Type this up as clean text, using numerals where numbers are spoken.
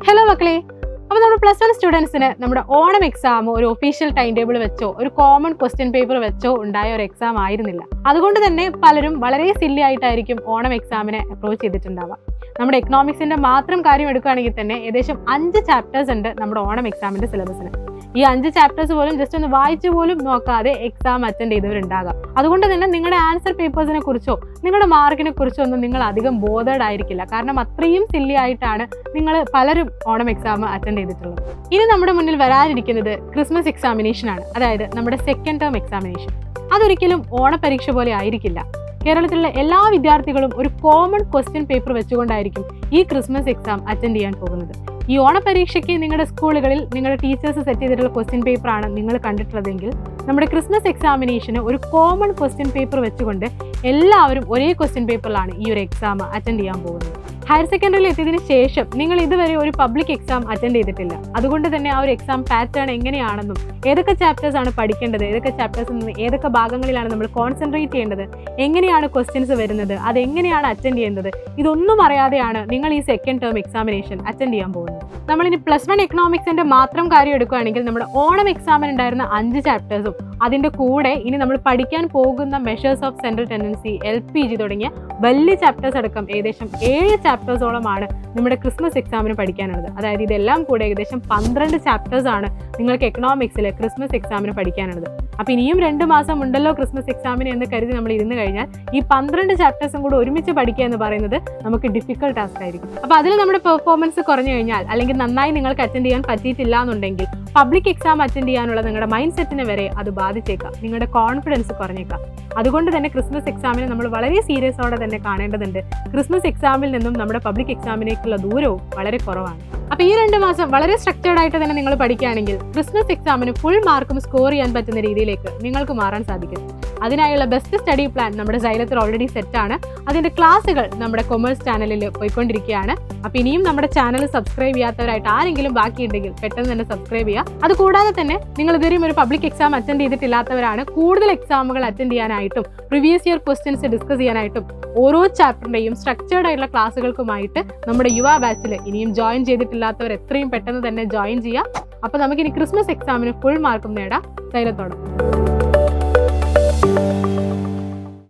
Hello മക്കളെ, അപ്പോൾ നമ്മൾ +1 സ്റ്റുഡൻസിന് നമ്മുടെ ഓണം എക്സാം ഒരു ഒഫീഷ്യൽ ടൈം ടേബിൾ വെച്ചോ ഒരു കോമൺ ക്വസ്റ്റ്യൻ പേപ്പർ വെച്ചോ ഉണ്ടായ ഒരു എക്സാം ആയിരുന്നില്ല. അതുകൊണ്ട് തന്നെ പലരും വളരെ സില്ലി ആയിട്ടായിരിക്കും ഓണം എക്സാമിനെ അപ്രോച്ച് ചെയ്തിട്ടുണ്ടാവുക. നമ്മുടെ എക്കണോമിക്സിന്റെ മാത്രം കാര്യം എടുക്കുകയാണെങ്കിൽ തന്നെ ഏകദേശം 5 ചാപ്റ്റേഴ്സ് ഉണ്ട് നമ്മുടെ ഓണം എക്സാമിന്റെ സിലബസിന്. ഈ 5 ചാപ്റ്റേഴ്സ് പോലും ജസ്റ്റ് ഒന്ന് വായിച്ചു പോലും നോക്കാതെ എക്സാം അറ്റൻഡ് ചെയ്തവരുണ്ടാകാം. അതുകൊണ്ട് തന്നെ നിങ്ങളുടെ ആൻസർ പേപ്പേഴ്സിനെ കുറിച്ചോ നിങ്ങളുടെ മാർക്കിനെ കുറിച്ചോ ഒന്നും നിങ്ങൾ അധികം ബോധേഡ് ആയിരിക്കില്ല. കാരണം അത്രയും സില്ലി ആയിട്ടാണ് നിങ്ങൾ പലരും ഓണം എക്സാം അറ്റൻഡ് ചെയ്തിട്ടുള്ളത്. ഇനി നമ്മുടെ മുന്നിൽ വരാനിരിക്കുന്നത് ക്രിസ്മസ് എക്സാമിനേഷൻ ആണ്, അതായത് നമ്മുടെ സെക്കൻഡ് ടേം എക്സാമിനേഷൻ. അതൊരിക്കലും ഓണപരീക്ഷ പോലെ ആയിരിക്കില്ല. കേരളത്തിലുള്ള എല്ലാ വിദ്യാർത്ഥികളും ഒരു കോമൺ ക്വസ്റ്റ്യൻ പേപ്പർ വെച്ചുകൊണ്ടായിരിക്കും ഈ ക്രിസ്മസ് എക്സാം അറ്റൻഡ് ചെയ്യാൻ പോകുന്നത്. ഈ ഓണപരീക്ഷയ്ക്ക് നിങ്ങളുടെ സ്കൂളുകളിൽ നിങ്ങളുടെ ടീച്ചേഴ്സ് സെറ്റ് ചെയ്തിട്ടുള്ള ക്വസ്റ്റ്യൻ പേപ്പറാണ് നിങ്ങൾ കണ്ടിട്ടുള്ളതെങ്കിൽ നമ്മുടെ ക്രിസ്മസ് എക്സാമിനേഷന് ഒരു കോമൺ ക്വസ്റ്റ്യൻ പേപ്പർ വെച്ചുകൊണ്ട് എല്ലാവരും ഒരേ ക്വസ്റ്റ്യൻ പേപ്പറിലാണ് ഈ ഒരു എക്സാം അറ്റൻഡ് ചെയ്യാൻ പോകുന്നത്. ഹയർ സെക്കൻഡറിയിൽ എത്തിയതിനു ശേഷം നിങ്ങൾ ഇതുവരെ ഒരു പബ്ലിക് എക്സാം അറ്റൻഡ് ചെയ്തിട്ടില്ല. അതുകൊണ്ട് തന്നെ ആ ഒരു എക്സാം പാറ്റേൺ എങ്ങനെയാണെന്നും ഏതൊക്കെ ചാപ്റ്റേഴ്സ് ആണ് പഠിക്കേണ്ടത്, ഏതൊക്കെ ചാപ്റ്റേഴ്സിൽ നിന്ന് ഏതൊക്കെ ഭാഗങ്ങളിലാണ് നമ്മൾ കോൺസെൻട്രേറ്റ് ചെയ്യേണ്ടത്, എങ്ങനെയാണ് ക്വസ്റ്റ്യൻസ് വരുന്നത്, അതെങ്ങനെയാണ് അറ്റൻഡ് ചെയ്യുന്നത്, ഇതൊന്നും അറിയാതെയാണ് നിങ്ങൾ ഈ സെക്കൻഡ് ടേം എക്സാമിനേഷൻ അറ്റൻഡ് ചെയ്യാൻ പോകുന്നത്. നമ്മളിനി +1 എക്കണോമിക്സിന്റെ മാത്രം കാര്യം എടുക്കുകയാണെങ്കിൽ നമ്മുടെ ഓണം എക്സാമിന് ഉണ്ടായിരുന്ന 5 ചാപ്റ്റേഴ്സും അതിൻ്റെ കൂടെ ഇനി നമ്മൾ പഠിക്കാൻ പോകുന്ന measures of central tendency, LPG തുടങ്ങിയ വലിയ ചാപ്റ്റേഴ്സ് അടക്കം ഏകദേശം 7 ചാപ്റ്റേഴ്സോളമാണ് നമ്മുടെ ക്രിസ്മസ് എക്സാമിന് പഠിക്കാനുള്ളത്. അതായത് ഇതെല്ലാം കൂടെ ഏകദേശം 12 ചാപ്റ്റേഴ്സ് ആണ് നിങ്ങൾക്ക് എക്കണോമിക്സിൽ ക്രിസ്മസ് എക്സാമിന് പഠിക്കാനുള്ളത്. അപ്പോൾ ഇനിയും 2 മാസം ഉണ്ടല്ലോ ക്രിസ്മസ് എക്സാമിന് എന്ന് കരുതി നമ്മൾ ഇരുന്ന് കഴിഞ്ഞാൽ ഈ 12 ചാപ്റ്റേഴ്സും കൂടെ ഒരുമിച്ച് പഠിക്കുക എന്ന് പറയുന്നത് നമുക്ക് ഡിഫിക്കൽട്ട് ടാസ്ക് ആയിരിക്കും. അപ്പോൾ അതിൽ നമ്മുടെ പെർഫോമൻസ് കുറഞ്ഞു കഴിഞ്ഞാൽ അല്ലെങ്കിൽ നന്നായി നിങ്ങൾക്ക് അറ്റൻഡ് ചെയ്യാൻ പറ്റിയിട്ടില്ല എന്നുണ്ടെങ്കിൽ പബ്ലിക് എക്സാം അറ്റൻഡ് ചെയ്യാനുള്ള നിങ്ങളുടെ മൈൻഡ് സെറ്റിനെ വരെ അത് ബാധിച്ചേക്കാം, നിങ്ങളുടെ കോൺഫിഡൻസ് കുറഞ്ഞേക്കാം. അതുകൊണ്ട് തന്നെ ക്രിസ്മസ് എക്സാമിനെ നമ്മൾ വളരെ സീരിയസോടെ തന്നെ കാണേണ്ടതുണ്ട്. ക്രിസ്മസ് എക്സാമിൽ നിന്നും നമ്മുടെ പബ്ലിക് എക്സാമിനേക്കുള്ള ദൂരവും വളരെ കുറവാണ്. അപ്പോൾ ഈ 2 മാസം വളരെ സ്ട്രക്ചേർഡ് ആയിട്ട് തന്നെ നിങ്ങൾ പഠിക്കുകയാണെങ്കിൽ ക്രിസ്മസ് എക്സാമിന് ഫുൾ മാർക്കും സ്കോർ ചെയ്യാൻ പറ്റുന്ന രീതിയിലേക്ക് നിങ്ങൾക്ക് മാറാൻ സാധിക്കും. അതിനായുള്ള ബെസ്റ്റ് സ്റ്റഡി പ്ലാൻ നമ്മുടെ സൈലത്തിൽ ഓൾറെഡി സെറ്റാണ്. അതിൻ്റെ ക്ലാസ്സുകൾ നമ്മുടെ കൊമേഴ്സ് ചാനലിൽ പോയിക്കൊണ്ടിരിക്കുകയാണ്. അപ്പോൾ ഇനിയും നമ്മുടെ ചാനൽ സബ്സ്ക്രൈബ് ചെയ്യാത്തവരായിട്ട് ആരെങ്കിലും ബാക്കിയുണ്ടെങ്കിൽ പെട്ടെന്ന് തന്നെ സബ്സ്ക്രൈബ് ചെയ്യുക. അതുകൂടാതെ തന്നെ നിങ്ങൾ ഇതുവരെയും ഒരു പബ്ലിക് എക്സാം അറ്റൻഡ് ചെയ്തിട്ടില്ലാത്തവരാണ്, കൂടുതൽ എക്സാമുകൾ അറ്റൻഡ് ചെയ്യാനായിട്ടും പ്രീവിയസ് ഇയർ ക്വസ്റ്റ്യൻസ് ഡിസ്കസ് ചെയ്യാനായിട്ടും ഓരോ ചാപ്റ്ററിൻ്റെയും സ്ട്രക്ചേർഡ് ആയിട്ടുള്ള ക്ലാസ്സുകൾക്കുമായിട്ട് നമ്മുടെ യുവ ബാച്ചിൽ ഇനിയും ജോയിൻ ചെയ്തിട്ടില്ലാത്തവർ എത്രയും പെട്ടെന്ന് തന്നെ ജോയിൻ ചെയ്യുക. അപ്പോൾ നമുക്കിനി ക്രിസ്മസ് എക്സാമിന് ഫുൾ മാർക്കും നേടാം സൈലത്തോടെ.